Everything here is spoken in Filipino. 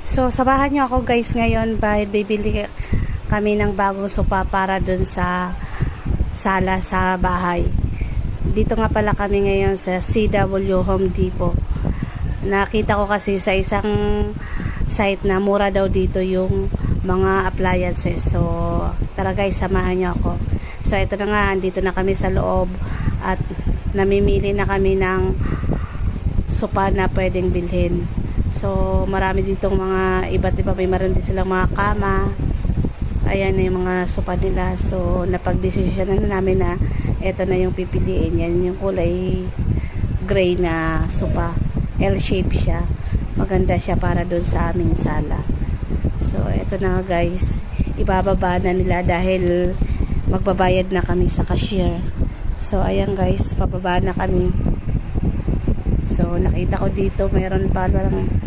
So, samahan niyo ako guys ngayon, bibili kami ng bagong sopa para dun sa sala sa bahay. Dito nga pala kami ngayon sa CW Home Depot. Nakita ko kasi sa isang site na mura daw dito yung mga appliances. So, tara guys, samahan niyo ako. So, ito na nga, andito na kami sa loob at namimili na kami ng sopa na pwedeng bilhin. So, marami ditong mga iba't iba. May maroon din silang mga kama. Ayan na yung mga sopa nila. So, napag-desisyon na namin na ito na yung pipiliin. Yan yung kulay gray na sopa. L-shape siya. Maganda siya para doon sa aming sala. So, ito na guys. Ibababa na nila dahil magbabayad na kami sa cashier. So, ayan guys. Pababa na kami. So, nakita ko dito mayroon pa lang